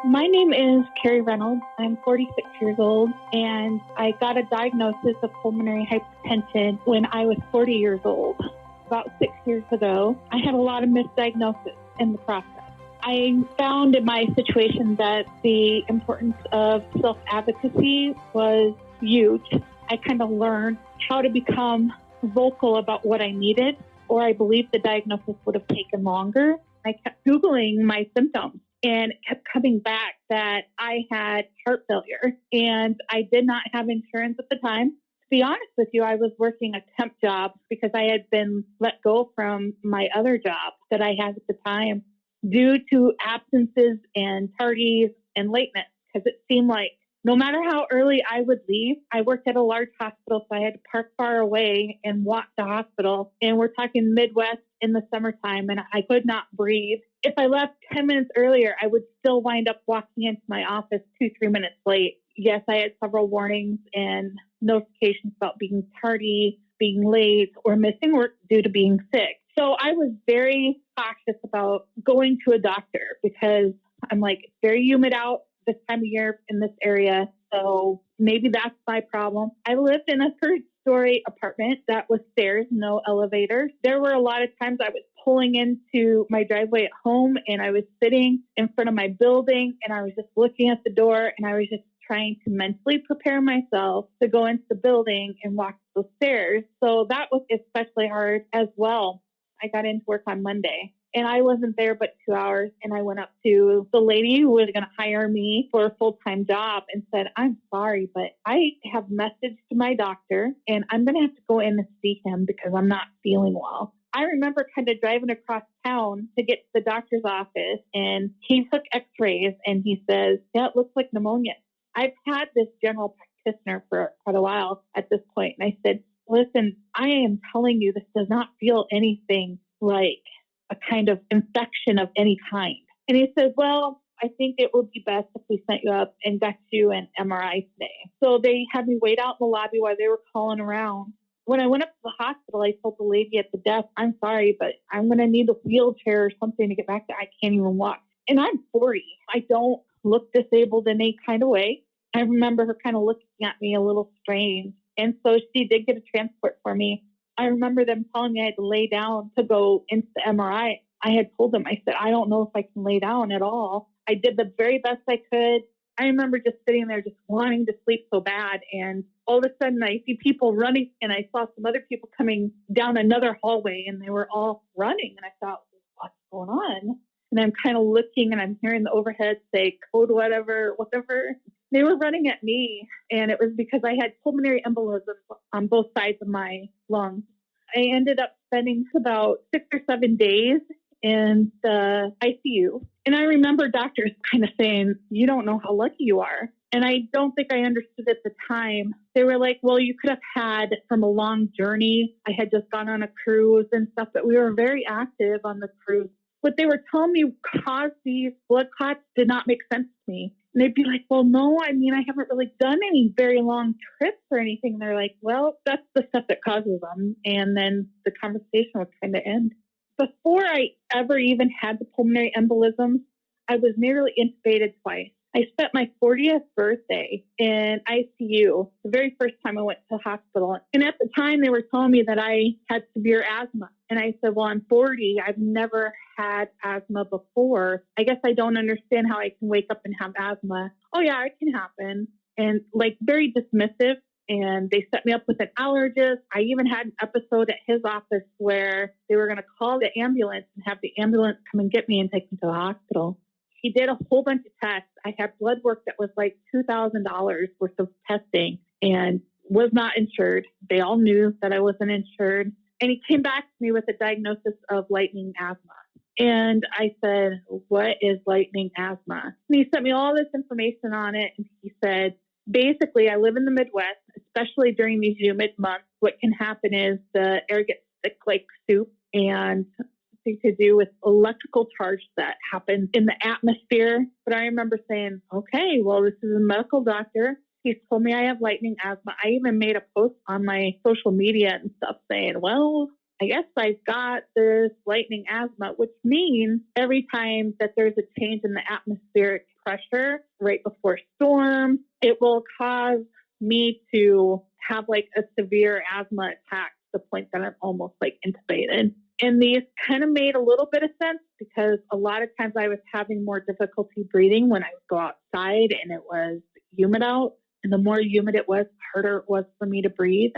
My name is Karri Reynolds. I'm 46 years old, and I got a diagnosis of pulmonary hypertension when I was 40 years old. About 6 years ago, I had a lot of misdiagnosis in the process. I found in my situation that the importance of self-advocacy was huge. I kind of learned how to become vocal about what I needed, or I believed the diagnosis would have taken longer. I kept Googling my symptoms, and it kept coming back that I had heart failure, and I did not have insurance at the time. To be honest with you, I was working a temp job because I had been let go from my other job that I had at the time due to absences and tardies and lateness, because it seemed like no matter how early I would leave, I worked at a large hospital, so I had to park far away and walk to the hospital. And we're talking Midwest in the summertime, and I could not breathe. If I left 10 minutes earlier, I would still wind up walking into my office 2-3 minutes late. Yes, I had several warnings and notifications about being tardy, being late, or missing work due to being sick. So I was very cautious about going to a doctor because I'm like, it's very humid out this time of year in this area. So maybe that's my problem. I lived in a third-story apartment that was stairs, no elevator. There were a lot of times I was pulling into my driveway at home, and I was sitting in front of my building, and I was just looking at the door, and I was just trying to mentally prepare myself to go into the building and walk the stairs. So that was especially hard as well. I got into work on Monday, and I wasn't there but 2 hours. And I went up to the lady who was going to hire me for a full-time job and said, I'm sorry, but I have messaged my doctor, and I'm going to have to go in and see him because I'm not feeling well. I remember kind of driving across town to get to the doctor's office, and he took x-rays, and he says, yeah, it looks like pneumonia. I've had this general practitioner for quite a while at this point. And I said, listen, I am telling you, this does not feel anything like a kind of infection of any kind. And he said, well, I think it would be best if we sent you up and got you an MRI today. So they had me wait out in the lobby while they were calling around. When I went up to the hospital, I told the lady at the desk, I'm sorry, but I'm going to need a wheelchair or something to get back there. I can't even walk. And I'm 40. I don't look disabled in any kind of way. I remember her kind of looking at me a little strange. And so she did get a transport for me. I remember them telling me I had to lay down to go into the MRI. I had told them, I said, I don't know if I can lay down at all. I did the very best I could. I remember just sitting there just wanting to sleep so bad. And all of a sudden I see people running, and I saw some other people coming down another hallway, and they were all running. And I thought, what's going on? And I'm kind of looking, and I'm hearing the overhead say code whatever. They were running at me, and it was because I had pulmonary embolism on both sides of my lungs. I ended up spending about 6 or 7 days in the ICU. And I remember doctors kind of saying, you don't know how lucky you are. And I don't think I understood at the time. They were like, well, you could have had from a long journey. I had just gone on a cruise and stuff, but we were very active on the cruise. What they were telling me caused these blood clots did not make sense to me. And they'd be like, well, no, I mean, I haven't really done any very long trips or anything. And they're like, well, that's the stuff that causes them. And then the conversation would kind of end. Before I ever even had the pulmonary embolism, I was nearly intubated twice. I spent my 40th birthday in ICU, the very first time I went to the hospital. And at the time, they were telling me that I had severe asthma. And I said, well, I'm 40. I've never had asthma before. I guess I don't understand how I can wake up and have asthma. Oh, yeah, it can happen. And like very dismissive. And they set me up with an allergist. I even had an episode at his office where they were going to call the ambulance and have the ambulance come and get me and take me to the hospital. He did a whole bunch of tests. I had blood work that was like $2,000 worth of testing and was not insured. They all knew that I wasn't insured. And he came back to me with a diagnosis of lightning asthma. And I said, what is lightning asthma? And he sent me all this information on it. And he said, basically, I live in the Midwest, especially during these humid months. What can happen is the air gets thick like soup, and to do with electrical charge that happens in the atmosphere. But I remember saying, okay, well, this is a medical doctor. He's told me I have lightning asthma. I even made a post on my social media and stuff saying, well, I guess I've got this lightning asthma, which means every time that there's a change in the atmospheric pressure right before storm, it will cause me to have like a severe asthma attack to the point that I'm almost like intubated. And these kind of made a little bit of sense because a lot of times I was having more difficulty breathing when I would go outside and it was humid out. And the more humid it was, the harder it was for me to breathe.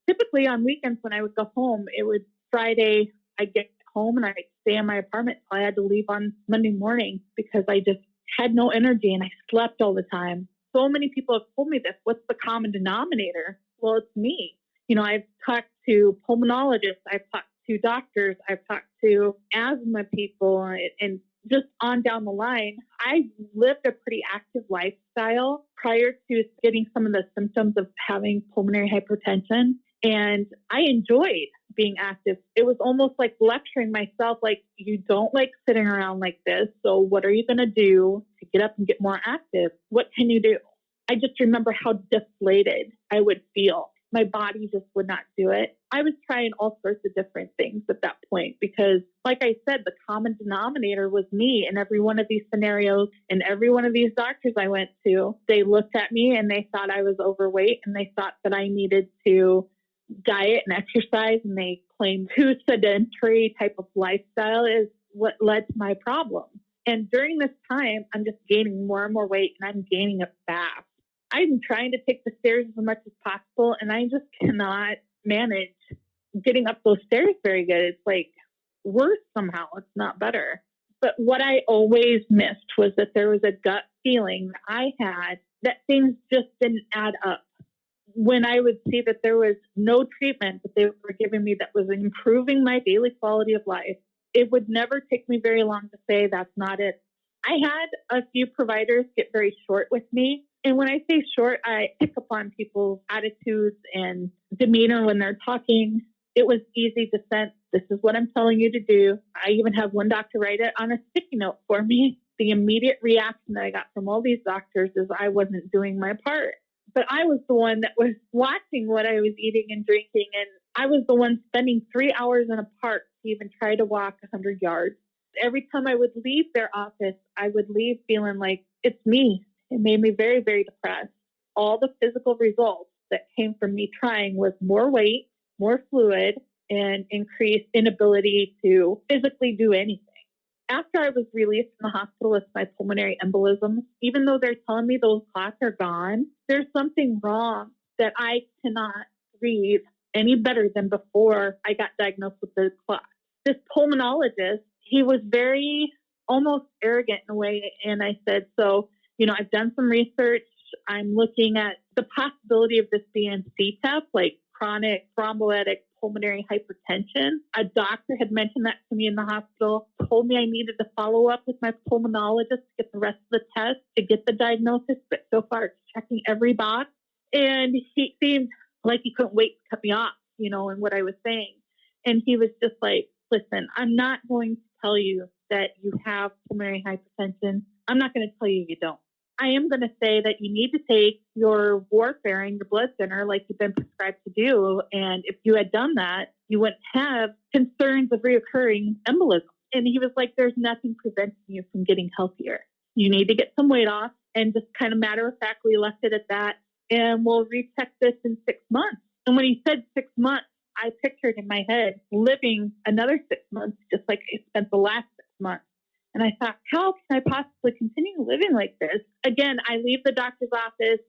Typically on weekends when I would go home, it would Friday, I'd get home and I'd stay in my apartment until I had to leave on Monday morning because I just had no energy and I slept all the time. So many people have told me this. What's the common denominator? Well, it's me. I've talked to pulmonologists, I've talked to doctors, I've talked to asthma people, and just on down the line. I lived a pretty active lifestyle prior to getting some of the symptoms of having pulmonary hypertension. And I enjoyed being active. It was almost like lecturing myself, like, you don't like sitting around like this. So what are you going to do to get up and get more active? What can you do? I just remember how deflated I would feel. My body just would not do it. I was trying all sorts of different things at that point because, like I said, the common denominator was me in every one of these scenarios. And every one of these doctors I went to, they looked at me and they thought I was overweight and they thought that I needed to diet and exercise, and they claimed too sedentary type of lifestyle is what led to my problem. And during this time, I'm just gaining more and more weight, and I'm gaining it fast. I'm trying to take the stairs as much as possible, and I just cannot manage getting up those stairs very good. It's like worse somehow. It's not better. But what I always missed was that there was a gut feeling I had that things just didn't add up. When I would see that there was no treatment that they were giving me that was improving my daily quality of life, it would never take me very long to say that's not it. I had a few providers get very short with me. And when I say short, I pick up on people's attitudes and demeanor when they're talking. It was easy to sense, this is what I'm telling you to do. I even have one doctor write it on a sticky note for me. The immediate reaction that I got from all these doctors is I wasn't doing my part. But I was the one that was watching what I was eating and drinking. And I was the one spending 3 hours in a park to even try to walk 100 yards. Every time I would leave their office, I would leave feeling like it's me. It made me very, very depressed. All the physical results that came from me trying was more weight, more fluid, and increased inability to physically do anything. After I was released from the hospital with my pulmonary embolism, even though they're telling me those clots are gone, there's something wrong that I cannot breathe any better than before I got diagnosed with the clot. This pulmonologist, he was very almost arrogant in a way. And I said, so, I've done some research. I'm looking at the possibility of this being CTEP, like chronic thrombolytic pulmonary hypertension. A doctor had mentioned that to me in the hospital, told me I needed to follow up with my pulmonologist to get the rest of the tests to get the diagnosis, but so far it's checking every box. And he seemed like he couldn't wait to cut me off, and what I was saying. And he was just like, listen, I'm not going to tell you that you have pulmonary hypertension. I'm not going to tell you you don't. I am going to say that you need to take your warfarin, your blood thinner, like you've been prescribed to do. And if you had done that, you wouldn't have concerns of reoccurring embolism. And he was like, there's nothing preventing you from getting healthier. You need to get some weight off, and just kind of matter of factly left it at that. And we'll recheck this in 6 months. And when he said 6 months, I pictured in my head living another 6 months, just like I spent the last 6 months. And I thought, how can I possibly continue living like this? Again, I leave the doctor's office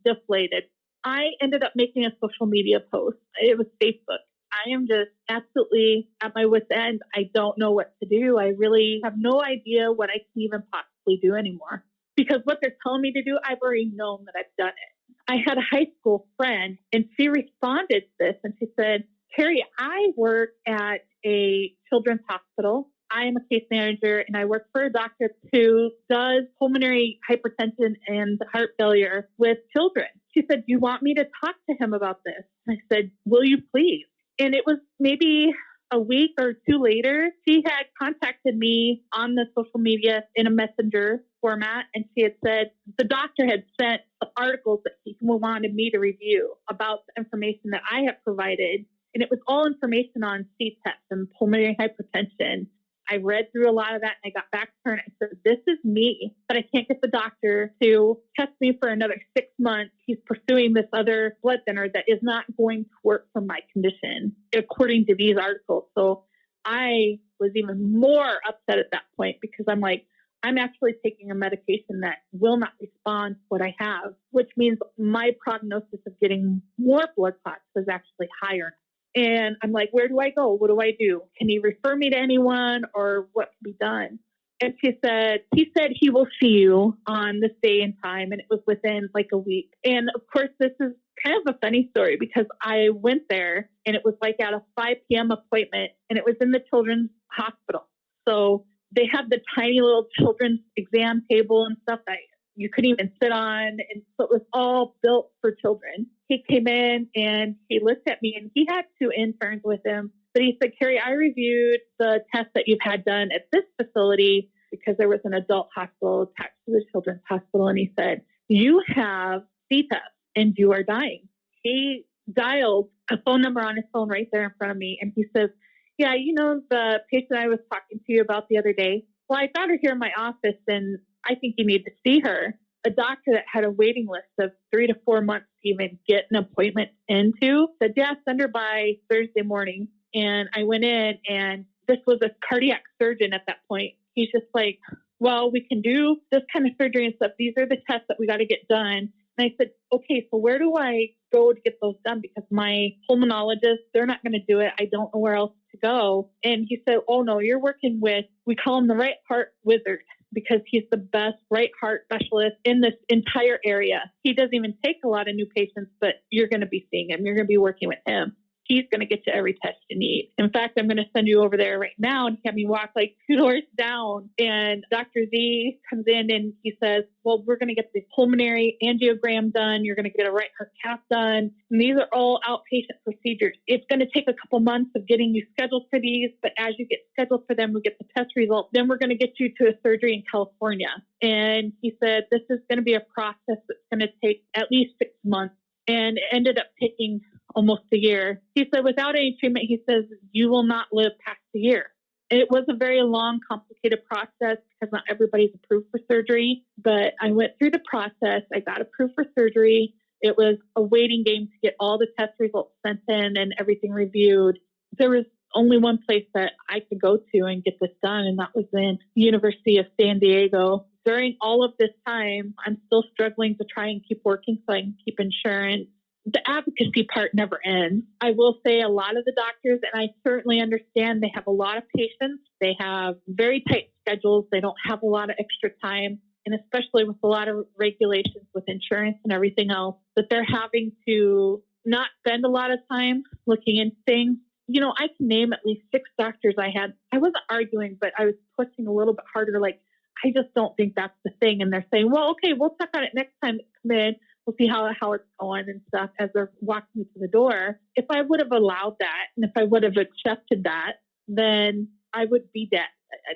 deflated. I ended up making a social media post. It was Facebook. I am just absolutely at my wit's end. I don't know what to do. I really have no idea what I can even possibly do anymore. Because what they're telling me to do, I've already known that I've done it. I had a high school friend, and she responded to this, and she said, Karri, I work at a children's hospital. I am a case manager, and I work for a doctor who does pulmonary hypertension and heart failure with children. She said, do you want me to talk to him about this? I said, will you please? And it was maybe a week or two later, she had contacted me on the social media in a messenger format. And she had said the doctor had sent some articles that he wanted me to review about the information that I had provided. And it was all information on C-test and pulmonary hypertension. I read through a lot of that and I got back to her and I said, this is me, but I can't get the doctor to test me for another 6 months. He's pursuing this other blood thinner that is not going to work for my condition, according to these articles. So I was even more upset at that point because I'm like, I'm actually taking a medication that will not respond to what I have, which means my prognosis of getting more blood clots was actually higher. And I'm like, where do I go? What do I do? Can he refer me to anyone or what can be done? And he said he will see you on this day and time. And it was within like a week. And of course, this is kind of a funny story because I went there and it was like at a 5 p.m. appointment and it was in the children's hospital. So they had the tiny little children's exam table and stuff that you couldn't even sit on. And so it was all built for children. He came in and he looked at me and he had 2 interns with him. But he said, Karri, I reviewed the tests that you've had done at this facility because there was an adult hospital attached to the children's hospital. And he said, you have C-test and you are dying. He dialed a phone number on his phone right there in front of me. And he says, yeah, you know, the patient I was talking to you about the other day, well, I got her here in my office and I think you need to see her. A doctor that had a waiting list of 3 to 4 months to even get an appointment into said, yeah, send her by Thursday morning. And I went in and this was a cardiac surgeon at that point. He's just like, well, we can do this kind of surgery and stuff. These are the tests that we got to get done. And I said, okay, so where do I go to get those done? Because my pulmonologist, they're not going to do it. I don't know where else to go. And he said, oh no, you're working with, we call him the right heart wizard because he's the best right heart specialist in this entire area. He doesn't even take a lot of new patients, but you're going to be seeing him. You're going to be working with him. He's going to get you every test you need. In fact, I'm going to send you over there right now and have me walk like 2 doors down. And Dr. Z comes in and he says, well, we're going to get the pulmonary angiogram done. You're going to get a right heart cath done. And these are all outpatient procedures. It's going to take a couple months of getting you scheduled for these. But as you get scheduled for them, we get the test results. Then we're going to get you to a surgery in California. And he said, this is going to be a process that's going to take at least 6 months. And it ended up taking almost a year. He said, without any treatment, he says, you will not live past a year. It was a very long, complicated process because not everybody's approved for surgery, but I went through the process. I got approved for surgery. It was a waiting game to get all the test results sent in and everything reviewed. There was only one place that I could go to and get this done, and that was in University of San Diego. During all of this time, I'm still struggling to try and keep working so I can keep insurance. The advocacy part never ends. I will say a lot of the doctors, and I certainly understand they have a lot of patients. They have very tight schedules. They don't have a lot of extra time. And especially with a lot of regulations with insurance and everything else, that they're having to not spend a lot of time looking into things. You know, I can name at least 6 doctors I had. I wasn't arguing, but I was pushing a little bit harder. Like, I just don't think that's the thing. And they're saying, well, okay, we'll check on it next time they come in. We'll see how it's going and stuff as they're walking me to the door. If I would have allowed that and if I would have accepted that, then I would be dead.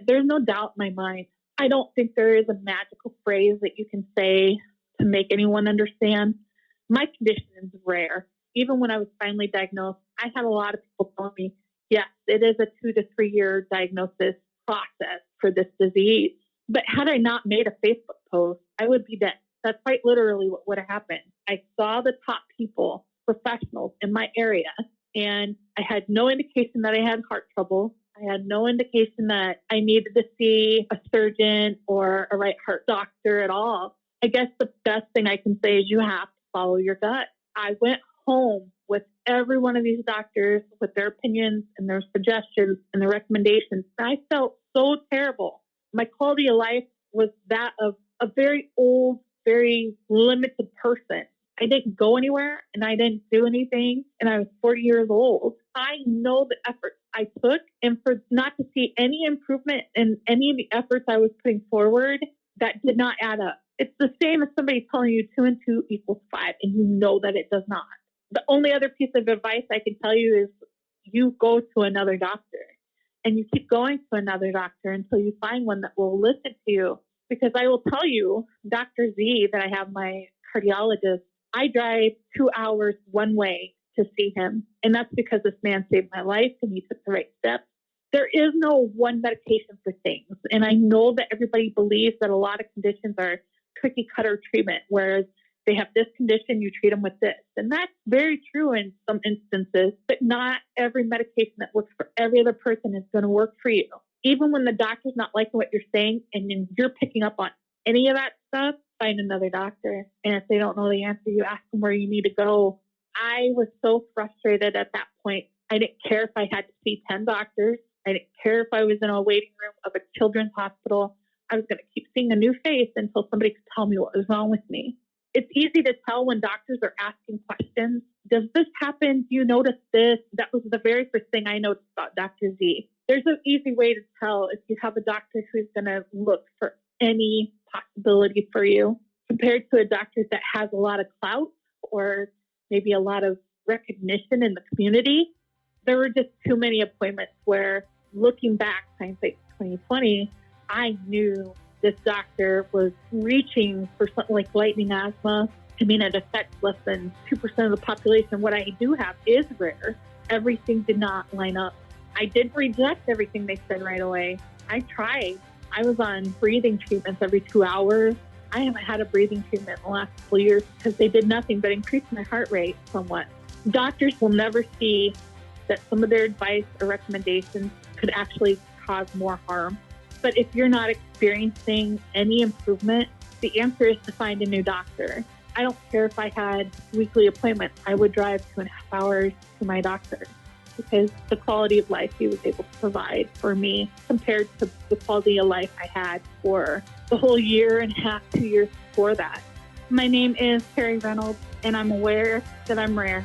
There's no doubt in my mind. I don't think there is a magical phrase that you can say to make anyone understand. My condition is rare. Even when I was finally diagnosed, I had a lot of people telling me, yes, it is a 2 to 3 year diagnosis process for this disease. But had I not made a Facebook post, I would be dead. That's quite literally what would have happened. I saw the top people, professionals in my area, and I had no indication that I had heart trouble. I had no indication that I needed to see a surgeon or a right heart doctor at all. I guess the best thing I can say is you have to follow your gut. I went home with every one of these doctors with their opinions and their suggestions and their recommendations. And I felt so terrible. My quality of life was that of a very old, very limited person. I didn't go anywhere and I didn't do anything. And I was 40 years old. I know the efforts I took, and for not to see any improvement in any of the efforts I was putting forward, that did not add up. It's the same as somebody telling you 2 and 2 equals 5, and you know that it does not. The only other piece of advice I can tell you is you go to another doctor, and you keep going to another doctor until you find one that will listen to you. Because I will tell you, Dr. Z, that I have, my cardiologist, I drive 2 hours one way to see him. And that's because this man saved my life and he took the right steps. There is no one medication for things. And I know that everybody believes that a lot of conditions are cookie cutter treatment, whereas they have this condition, you treat them with this. And that's very true in some instances, but not every medication that works for every other person is going to work for you. Even when the doctor's not liking what you're saying and you're picking up on any of that stuff, find another doctor. And if they don't know the answer, you ask them where you need to go. I was so frustrated at that point. I didn't care if I had to see 10 doctors. I didn't care if I was in a waiting room of a children's hospital. I was going to keep seeing a new face until somebody could tell me what was wrong with me. It's easy to tell when doctors are asking questions. Does this happen? Do you notice this? That was the very first thing I noticed about Dr. Z. There's an easy way to tell if you have a doctor who's going to look for any possibility for you compared to a doctor that has a lot of clout or maybe a lot of recognition in the community. There were just too many appointments where, looking back, hindsight 2020, I knew this doctor was reaching for something like lightning asthma. I mean, it affects less than 2% of the population. What I do have is rare. Everything did not line up. I did reject everything they said right away. I tried. I was on breathing treatments every 2 hours. I haven't had a breathing treatment in the last couple of years because they did nothing but increase my heart rate somewhat. Doctors will never see that some of their advice or recommendations could actually cause more harm. But if you're not experiencing any improvement, the answer is to find a new doctor. I don't care if I had weekly appointments. I would drive 2.5 hours to my doctor because the quality of life he was able to provide for me compared to the quality of life I had for the whole year and a half, 2 years before that. My name is Karri Reynolds, and I'm aware that I'm rare.